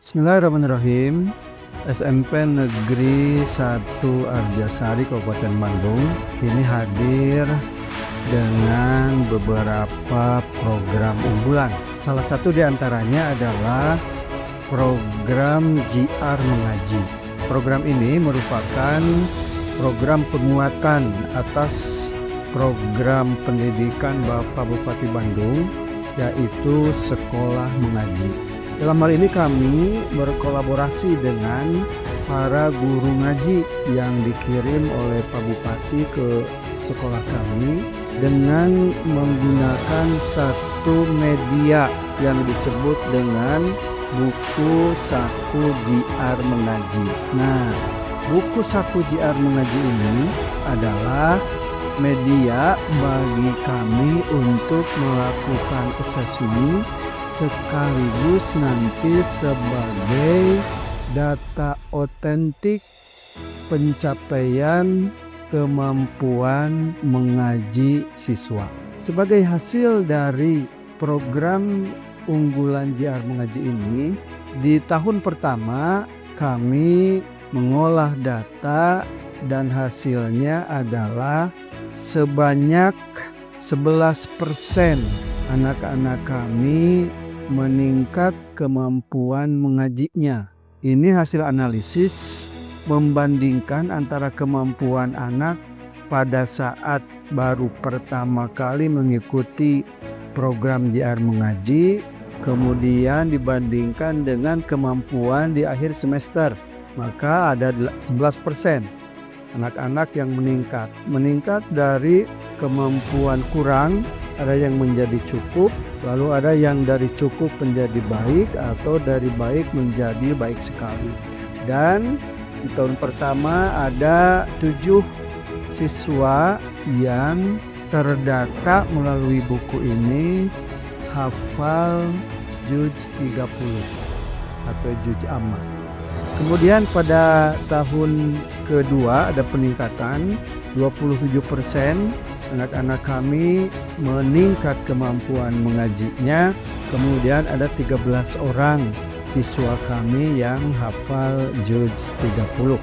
Bismillahirrahmanirrahim. SMP Negeri 1 Arjasari Kabupaten Bandung ini hadir dengan beberapa program unggulan. Salah satu di antaranya adalah program JR Mengaji. Program ini merupakan program penguatan atas program pendidikan Bapak Bupati Bandung, yaitu Sekolah Mengaji. Dalam hal ini kami berkolaborasi dengan para guru ngaji yang dikirim oleh Pak Bupati ke sekolah kami dengan menggunakan satu media yang disebut dengan buku saku JR Mengaji. Nah, buku saku JR Mengaji ini adalah media bagi kami untuk melakukan assessment sekaligus nanti sebagai data otentik pencapaian kemampuan mengaji siswa. Sebagai hasil dari program unggulan JR Mengaji ini, di tahun pertama kami mengolah data dan hasilnya adalah sebanyak 11% anak-anak kami meningkat kemampuan mengajinya. Ini hasil analisis membandingkan antara kemampuan anak pada saat baru pertama kali mengikuti program JR Mengaji, kemudian dibandingkan dengan kemampuan di akhir semester. Maka ada 11% anak-anak yang meningkat dari kemampuan kurang, ada yang menjadi cukup, lalu ada yang dari cukup menjadi baik, atau dari baik menjadi baik sekali. Dan di tahun pertama ada 7 siswa yang terdata melalui buku ini hafal juz 30 atau juz amma. Kemudian pada tahun kedua ada peningkatan 27%. Anak-anak kami meningkat kemampuan mengajinya. Kemudian ada 13 orang siswa kami yang hafal juz 30.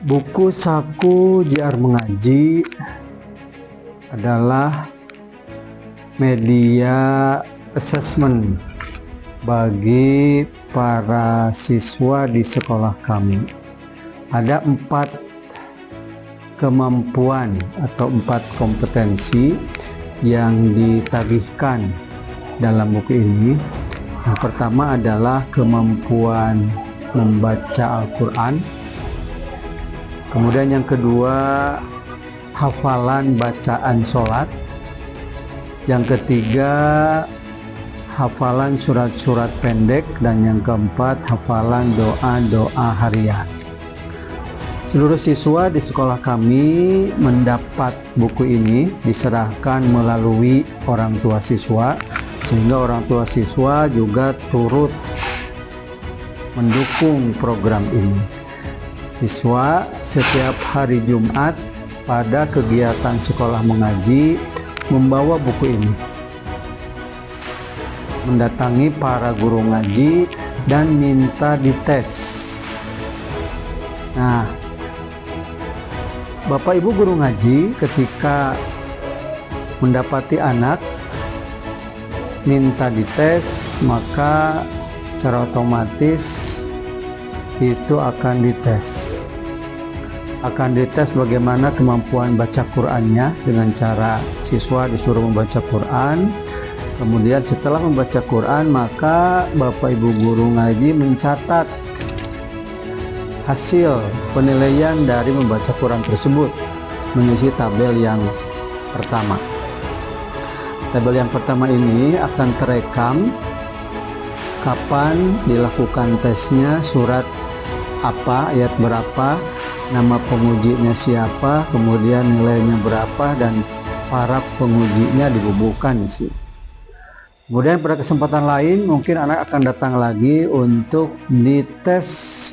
Buku saku JR Mengaji adalah media assessment bagi para siswa di sekolah kami. Ada 4 kemampuan atau 4 kompetensi yang ditagihkan dalam buku ini. Yang pertama adalah kemampuan membaca Al-Quran. Kemudian yang kedua, hafalan bacaan sholat. Yang ketiga, hafalan surat-surat pendek. Dan yang keempat, hafalan doa-doa harian. Seluruh siswa di sekolah kami mendapat buku ini diserahkan melalui orang tua siswa, sehingga orang tua siswa juga turut mendukung program ini. Siswa setiap hari Jumat pada kegiatan sekolah mengaji membawa buku ini, mendatangi para guru ngaji dan minta dites. Nah, Bapak Ibu guru ngaji ketika mendapati anak minta dites, maka secara otomatis itu akan dites. Akan dites bagaimana kemampuan baca Qur'annya dengan cara siswa disuruh membaca Qur'an. Kemudian setelah membaca Quran, maka Bapak Ibu guru ngaji mencatat hasil penilaian dari membaca Quran tersebut, mengisi tabel yang pertama. Tabel yang pertama ini akan terekam kapan dilakukan tesnya, surat apa, ayat berapa, nama pengujinya siapa, kemudian nilainya berapa, dan para pengujinya dibubuhkan di sini. Kemudian pada kesempatan lain mungkin anak akan datang lagi untuk dites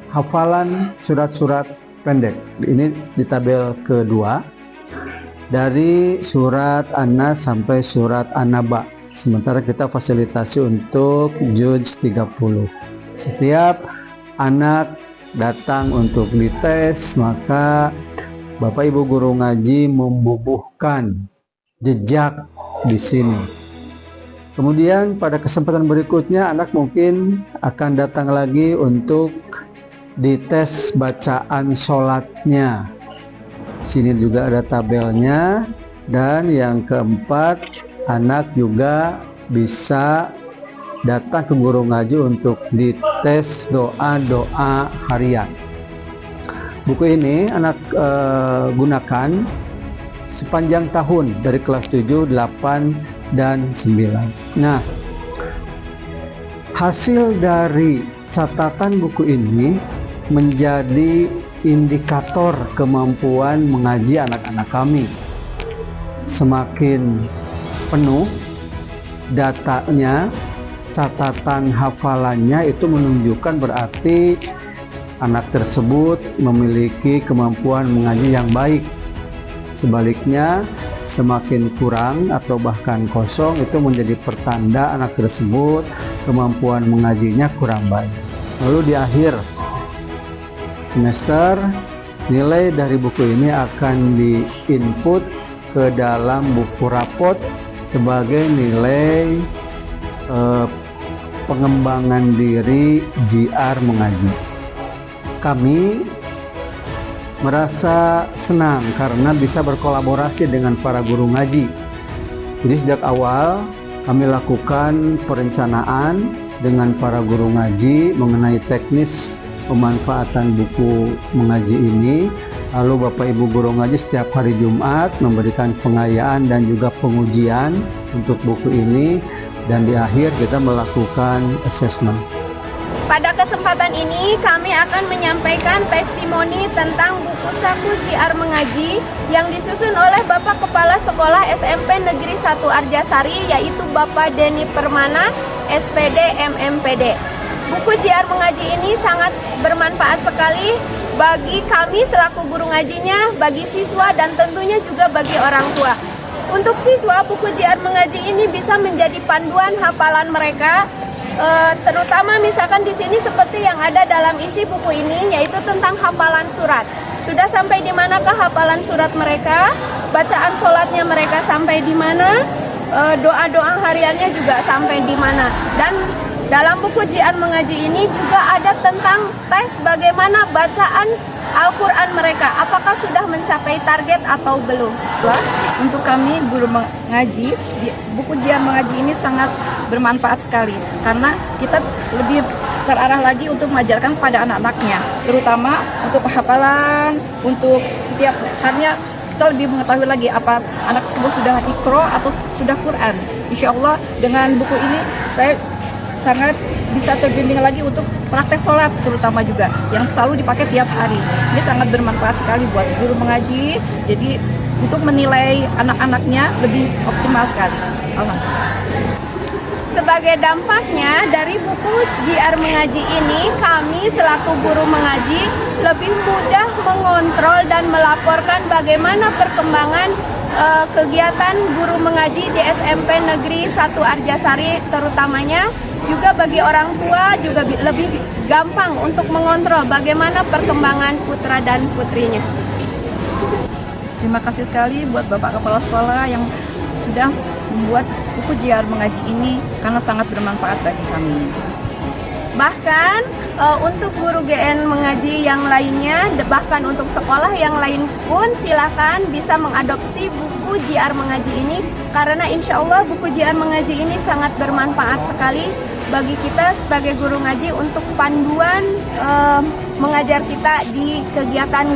hafalan surat-surat pendek. Ini di tabel kedua. dari surat An-Nas sampai surat An-Naba. Sementara kita fasilitasi untuk juz 30. Setiap anak datang untuk dites, maka Bapak Ibu guru ngaji membubuhkan jejak di sini. Kemudian pada kesempatan berikutnya anak mungkin akan datang lagi untuk dites bacaan sholatnya. Sini juga ada tabelnya. Dan yang keempat, anak juga bisa datang ke guru ngaji untuk dites doa-doa harian. Buku ini anak gunakan sepanjang tahun dari kelas 7, 8, dan 9. Nah, hasil dari catatan buku ini menjadi indikator kemampuan mengaji anak-anak kami. Semakin penuh datanya, catatan hafalannya itu menunjukkan berarti anak tersebut memiliki kemampuan mengaji yang baik. Sebaliknya, semakin kurang atau bahkan kosong itu menjadi pertanda anak tersebut kemampuan mengajinya kurang baik. Lalu di akhir semester, nilai dari buku ini akan diinput ke dalam buku rapot sebagai nilai pengembangan diri JR mengaji. Kami merasa senang karena bisa berkolaborasi dengan para guru ngaji. Jadi sejak awal kami lakukan perencanaan dengan para guru ngaji mengenai teknis pemanfaatan buku mengaji ini. Lalu Bapak Ibu guru ngaji setiap hari Jumat memberikan pengayaan dan juga pengujian untuk buku ini, dan di akhir kita melakukan assessment. Pada kesempatan ini kami akan menyampaikan testimoni tentang buku saku JR Mengaji yang disusun oleh Bapak Kepala Sekolah SMP Negeri 1 Arjasari, yaitu Bapak Denny Permana, SPD MMPD. Buku JR Mengaji ini sangat bermanfaat sekali bagi kami selaku guru ngajinya, bagi siswa, dan tentunya juga bagi orang tua. Untuk siswa, buku JR Mengaji ini bisa menjadi panduan hafalan mereka, terutama misalkan di sini seperti yang ada dalam isi buku ini, yaitu tentang hafalan surat. Sudah sampai di manakah hafalan surat mereka? Bacaan sholatnya mereka sampai di mana? Doa-doa hariannya juga sampai di mana? Dan dalam buku JR Mengaji ini juga ada tentang tes bagaimana bacaan Al-Quran mereka, apakah sudah mencapai target atau belum. Untuk kami guru mengaji, buku JR Mengaji ini sangat bermanfaat sekali karena kita lebih terarah lagi untuk mengajarkan pada anak-anaknya, terutama untuk hafalan, untuk setiap harinya kita lebih mengetahui lagi apa anak tersebut sudah Iqra atau sudah Quran. Insya Allah dengan buku ini saya sangat bisa terbimbing lagi untuk praktek sholat, terutama juga yang selalu dipakai tiap hari. Ini sangat bermanfaat sekali buat guru mengaji, jadi untuk menilai anak-anaknya lebih optimal sekali. Alhamdulillah. Sebagai dampaknya dari buku JR Mengaji ini, kami selaku guru mengaji lebih mudah mengontrol dan melaporkan bagaimana perkembangan kegiatan guru mengaji di SMP Negeri 1 Arjasari, terutamanya juga bagi orang tua juga lebih gampang untuk mengontrol bagaimana perkembangan putra dan putrinya. Terima kasih sekali buat Bapak Kepala Sekolah yang sudah membuat buku JR Mengaji ini karena sangat bermanfaat bagi kami. Bahkan untuk guru GN mengaji yang lainnya, bahkan untuk sekolah yang lain pun silakan bisa mengadopsi buku JR Mengaji ini, karena insya Allah buku JR Mengaji ini sangat bermanfaat sekali bagi kita sebagai guru ngaji untuk panduan mengajar kita di kegiatan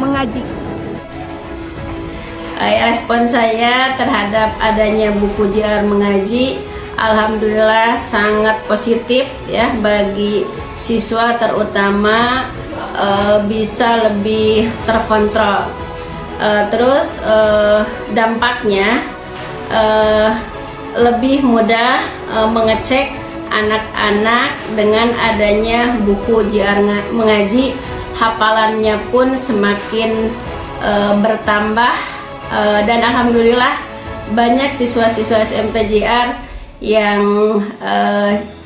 mengaji. Respon saya terhadap adanya buku JR Mengaji, alhamdulillah sangat positif ya bagi siswa, terutama bisa lebih terkontrol. Terus dampaknya lebih mudah mengecek anak-anak dengan adanya buku JR Mengaji, hafalannya pun semakin bertambah dan alhamdulillah banyak siswa-siswa SMP JR yang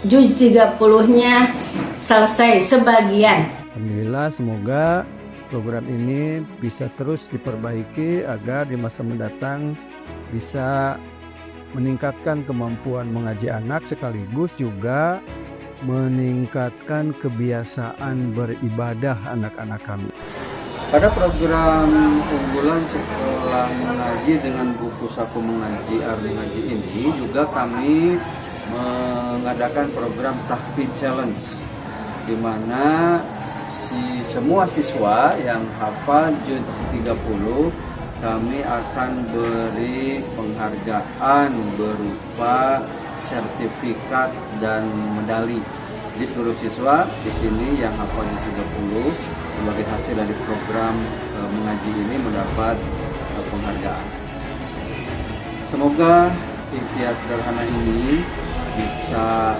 juz 30-nya selesai sebagian. Alhamdulillah, semoga program ini bisa terus diperbaiki agar di masa mendatang bisa meningkatkan kemampuan mengaji anak sekaligus juga meningkatkan kebiasaan beribadah anak-anak kami. Pada program unggulan sekolah mengaji dengan buku saku mengaji mengaji ini juga kami mengadakan program tahfidz challenge, di mana semua siswa yang hafal juz 30 kami akan beri penghargaan berupa sertifikat dan medali. Jadi seluruh siswa di sini yang hafal juz 30 sebagai hasil dari program mengaji ini mendapat penghargaan. Semoga ikhtiar sederhana ini bisa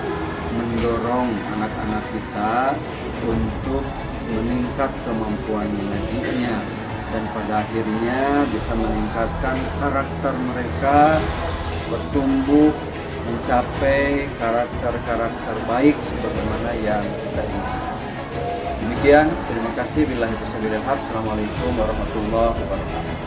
mendorong anak-anak kita untuk meningkat kemampuan mengajinya dan pada akhirnya bisa meningkatkan karakter mereka, bertumbuh mencapai karakter-karakter baik sebagaimana yang kita inginkan. Demikian, terima kasih. Billahi taufiq wal hidayah. Assalamualaikum warahmatullahi wabarakatuh.